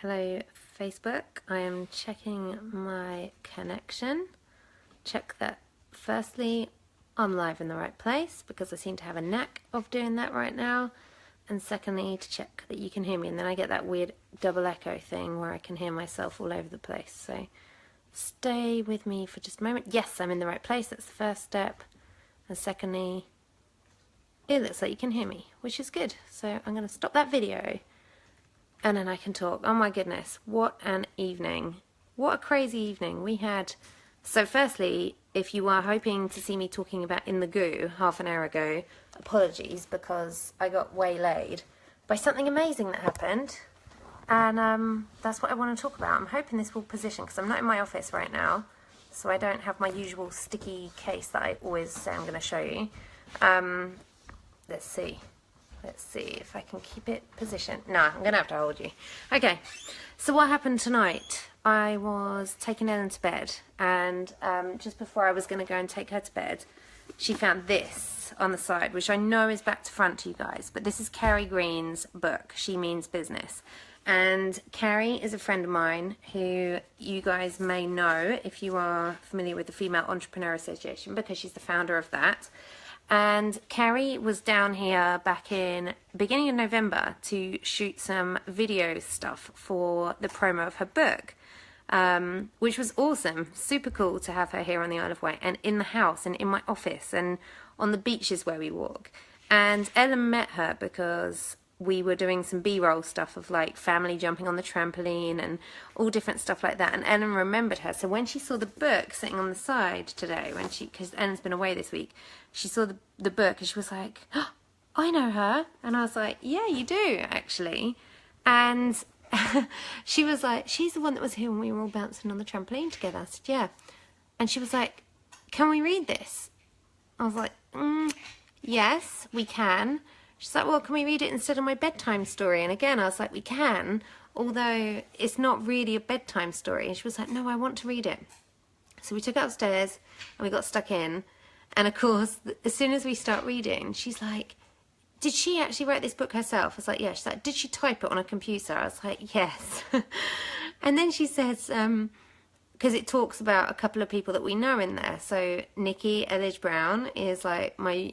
Hello Facebook, I am checking my connection. Check that firstly I'm live in the right place because I seem to have a knack of doing that right now, and secondly to check that you can hear me, and then I get that weird double echo thing where I can hear myself all over the place. So stay with me for just a moment. Yes, I'm in the right place, that's the first step, and secondly it looks like you can hear me, which is good. So I'm going to stop that video and then I can talk. Oh my goodness, what an evening. What a crazy evening we had. So firstly, if you are hoping to see me talking about In the Goo half an hour ago, apologies because I got waylaid by something amazing that happened. And that's what I want to talk about. I'm hoping this will position, because I'm not in my office right now, so I don't have my usual sticky case that I always say I'm going to show you. Let's see if I can keep it positioned. No, I'm going to have to hold you. Okay, so what happened tonight? I was taking Ellen to bed, and just before I was going to go and take her to bed, she found this on the side, which I know is back to front to you guys, but this is Carrie Green's book, She Means Business. And Carrie is a friend of mine who you guys may know if you are familiar with the Female Entrepreneur Association, because she's the founder of that. And Carrie was down here back in beginning of November to shoot some video stuff for the promo of her book, which was awesome. Super cool to have her here on the Isle of Wight and in the house and in my office and on the beaches where we walk. And Ellen met her because we were doing some B-roll stuff of like family jumping on the trampoline and all different stuff like that, and Ellen remembered her. So when she saw the book sitting on the side today, because Ellen's been away this week, she saw the book and she was like, oh, I know her. And I was like, yeah, you do actually. And she was like, she's the one that was here when we were all bouncing on the trampoline together. I said, yeah. And she was like, can we read this? I was like, yes, we can. She's like, well, can we read it instead of my bedtime story? And again, I was like, we can, although it's not really a bedtime story. And she was like, no, I want to read it. So we took it upstairs and we got stuck in. And of course, as soon as we start reading, she's like, did she actually write this book herself? I was like, yeah. She's like, did she type it on a computer? I was like, yes. And then she says, because it talks about a couple of people that we know in there. So Nikki Elledge Brown is like my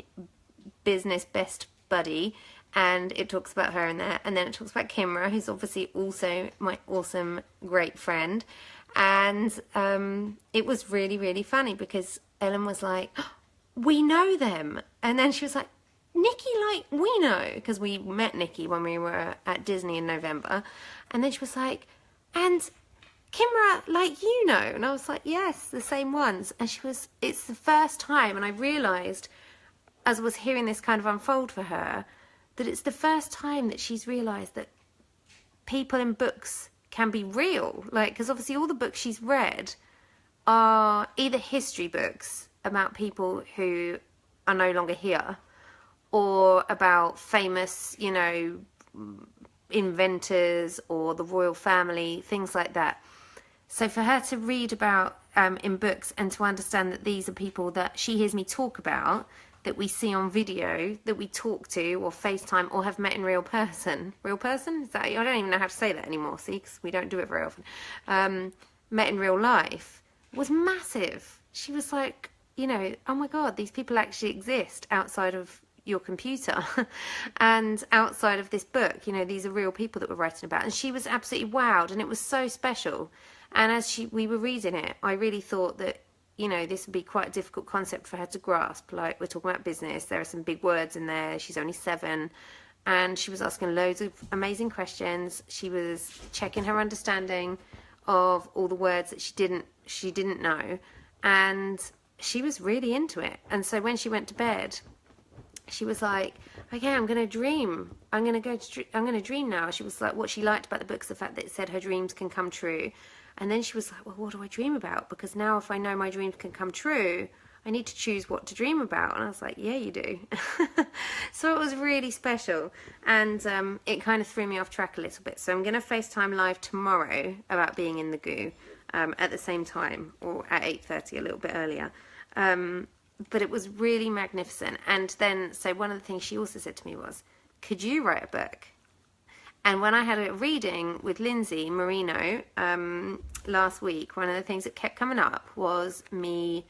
business best buddy, and it talks about her in there, and then it talks about Kimra, who's obviously also my awesome great friend. And it was really, really funny because Ellen was like, oh, we know them. And then she was like, Nikki, like, we know, because we met Nikki when we were at Disney in November. And then she was like, and Kimra, like, you know. And I was like, yes, the same ones. And she was, it's the first time, and I realised as I was hearing this kind of unfold for her, that it's the first time that she's realised that people in books can be real. Like, because obviously all the books she's read are either history books about people who are no longer here, or about famous, you know, inventors or the royal family, things like that. So for her to read about in books and to understand that these are people that she hears me talk about, that we see on video, that we talk to or FaceTime or have met in real person. Real person? Is that, I don't even know how to say that anymore, see, because we don't do it very often. Met in real life was massive. She was like, you know, oh my God, these people actually exist outside of your computer and outside of this book. You know, these are real people that we're writing about. And she was absolutely wowed, and it was so special. And as we were reading it, I really thought that, you know, this would be quite a difficult concept for her to grasp. Like, we're talking about business, there are some big words in there, she's only 7, and she was asking loads of amazing questions. She was checking her understanding of all the words that she didn't know, and she was really into it. And so when she went to bed, she was like, okay, I'm going to dream. I'm going to dream now. She was like, what she liked about the book is the fact that it said her dreams can come true. And then she was like, well, what do I dream about? Because now if I know my dreams can come true, I need to choose what to dream about. And I was like, yeah, you do. So it was really special. And it kind of threw me off track a little bit. So I'm going to FaceTime live tomorrow about being in the Goo at the same time, or at 8:30, a little bit earlier. But it was really magnificent. And then, so one of the things she also said to me was, could you write a book? And when I had a reading with Lindsay Marino last week, one of the things that kept coming up was me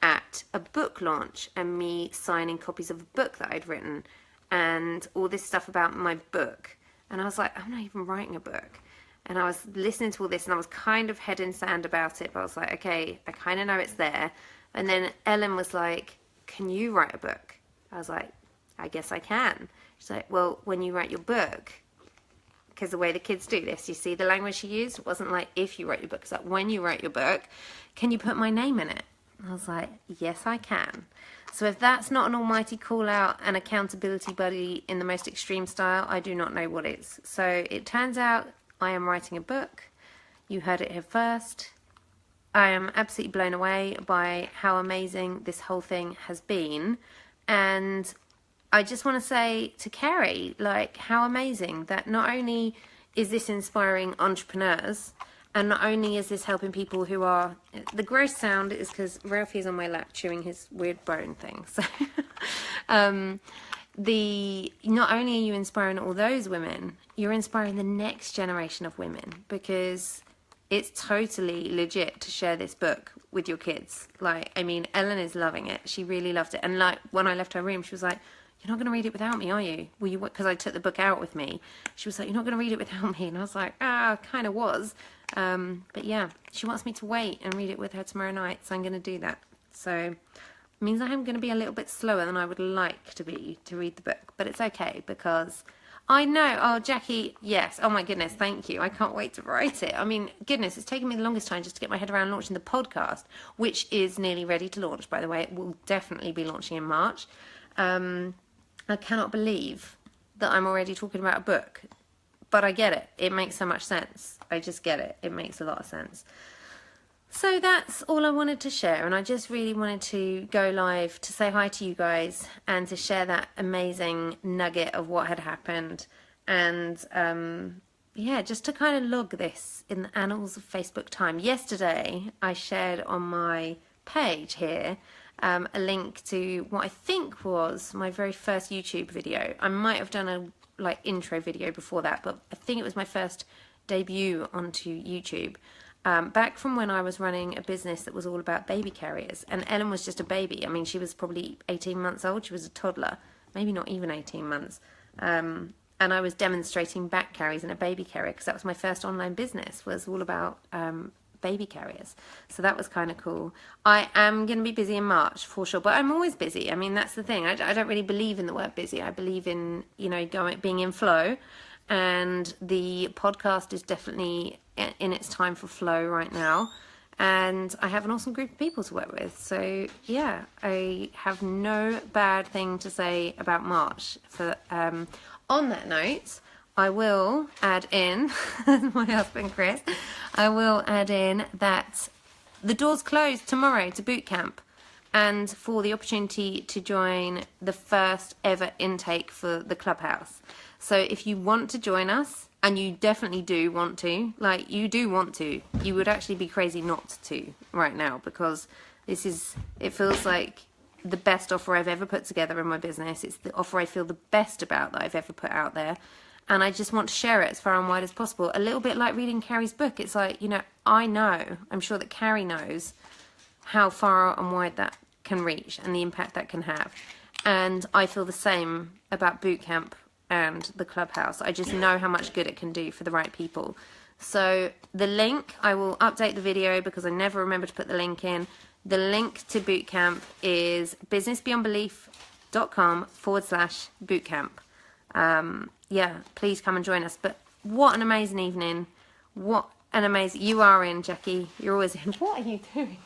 at a book launch and me signing copies of a book that I'd written and all this stuff about my book. And I was like, I'm not even writing a book. And I was listening to all this and I was kind of head in sand about it, but I was like, okay, I kind of know it's there. And then Ellen was like, can you write a book? I was like, I guess I can. She's like, well, when you write your book, because the way the kids do this, you see the language she used? It wasn't like if you write your book, it's like when you write your book, can you put my name in it? I was like, yes, I can. So if that's not an almighty call out and accountability buddy in the most extreme style, I do not know what is. So it turns out I am writing a book. You heard it here first. I am absolutely blown away by how amazing this whole thing has been. And I just want to say to Kerry, like, how amazing that not only is this inspiring entrepreneurs, and not only is this helping people who are... The gross sound is because Ralphie's on my lap chewing his weird bone thing. So, not only are you inspiring all those women, you're inspiring the next generation of women, because it's totally legit to share this book with your kids. Like, I mean, Ellen is loving it. She really loved it. And like, when I left her room, she was like, you're not going to read it without me, are you? Will you? Because I took the book out with me. She was like, you're not going to read it without me. And I was like, kind of was. But yeah, she wants me to wait and read it with her tomorrow night. So I'm going to do that. So it means I'm going to be a little bit slower than I would like to be to read the book. But it's okay because I know. Oh, Jackie, yes. Oh my goodness, thank you. I can't wait to write it. I mean, goodness, it's taken me the longest time just to get my head around launching the podcast, which is nearly ready to launch, by the way. It will definitely be launching in March. I cannot believe that I'm already talking about a book, but I get it. It makes so much sense. I just get it. It makes a lot of sense. So that's all I wanted to share, and I just really wanted to go live to say hi to you guys and to share that amazing nugget of what had happened, and yeah, just to kind of log this in the annals of Facebook time. Yesterday, I shared on my page here a link to what I think was my very first YouTube video. I might have done a like intro video before that, but I think it was my first debut onto YouTube. Back from when I was running a business that was all about baby carriers, and Ellen was just a baby. I mean, she was probably 18 months old. She was a toddler, maybe not even 18 months. And I was demonstrating back carries in a baby carrier because that was my first online business, was all about baby carriers. So that was kind of cool. I am going to be busy in March for sure, but I'm always busy. I mean, that's the thing. I don't really believe in the word busy. I believe in, you know, being in flow, and the podcast is definitely in its time for flow right now. And I have an awesome group of people to work with. So yeah, I have no bad thing to say about March. For on that note, I will add in, my husband Chris, I will add in that the doors close tomorrow to boot camp, and for the opportunity to join the first ever intake for the clubhouse. So if you want to join us, and you definitely do want to, like you do want to, you would actually be crazy not to right now, because it feels like the best offer I've ever put together in my business. It's the offer I feel the best about that I've ever put out there. And I just want to share it as far and wide as possible. A little bit like reading Carrie's book. It's like, you know, I'm sure that Carrie knows how far and wide that can reach and the impact that can have. And I feel the same about boot camp and the clubhouse. I just know how much good it can do for the right people. So the link, I will update the video because I never remember to put the link in. The link to bootcamp is businessbeyondbelief.com/bootcamp. Yeah, please come and join us. But what an amazing evening. What an amazing... You are in, Jackie. You're always in. What are you doing?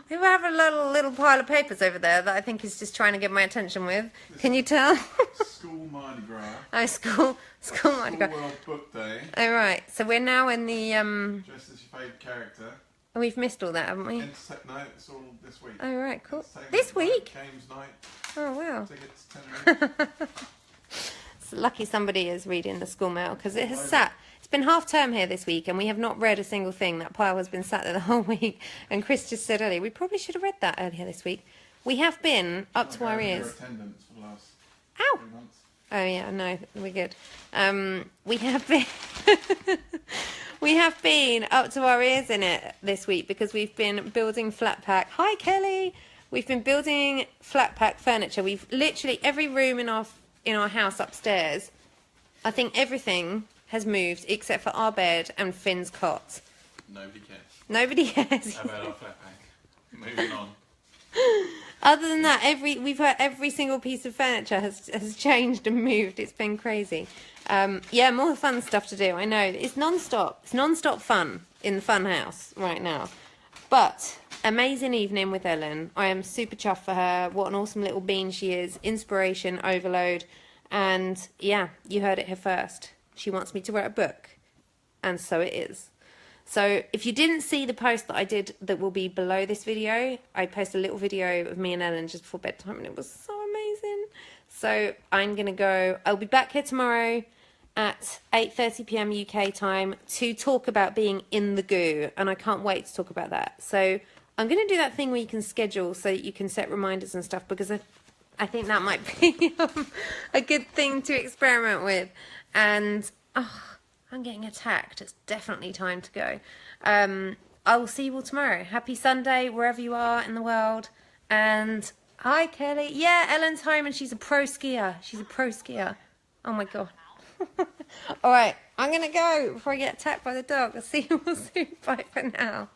We have a little pile of papers over there that I think he's just trying to get my attention with. Can you tell? School Mardi Gras. Oh, school Mardi Gras. World Book Day. Oh, right. So we're now in the... Just as your favourite character. We've missed all that, haven't we? No, it's all this week. Oh, right, cool. This week? Games night. Oh, wow. Tickets, 10 It's lucky somebody is reading the school mail, because it has sat... It's been half term here this week, and we have not read a single thing. That pile has been sat there the whole week. And Chris just said earlier, we probably should have read that earlier this week. We have been up to our ears. Attendance for the last Ow! 3 months. Oh yeah, no, we're good. We have been we have been up to our ears in it this week because we've been building flat pack. Hi Kelly. We've been building flat pack furniture. We've literally every room in our house upstairs. I think everything has moved except for our bed and Finn's cot. Nobody cares. Nobody cares. How about our flat pack? Moving on. Other than that, we've heard every single piece of furniture has changed and moved. It's been crazy. Yeah, more fun stuff to do. I know it's non-stop. It's non-stop fun in the fun house right now. But amazing evening with Ellen. I am super chuffed for her. What an awesome little bean she is. Inspiration overload. And yeah, you heard it here first. She wants me to write a book, and so it is. So if you didn't see the post that I did that will be below this video, I posted a little video of me and Ellen just before bedtime and it was so amazing. So I'm going to go, I'll be back here tomorrow at 8:30 p.m. UK time to talk about being in the goo, and I can't wait to talk about that. So I'm going to do that thing where you can schedule so that you can set reminders and stuff, because I think that might be a good thing to experiment with. And I'm getting attacked. It's definitely time to go. I will see you all tomorrow. Happy Sunday, wherever you are in the world. And hi, Kelly. Yeah, Ellen's home and she's a pro skier. She's a pro skier. Oh, my God. All right, I'm going to go before I get attacked by the dog. I'll see you all soon. Bye for now.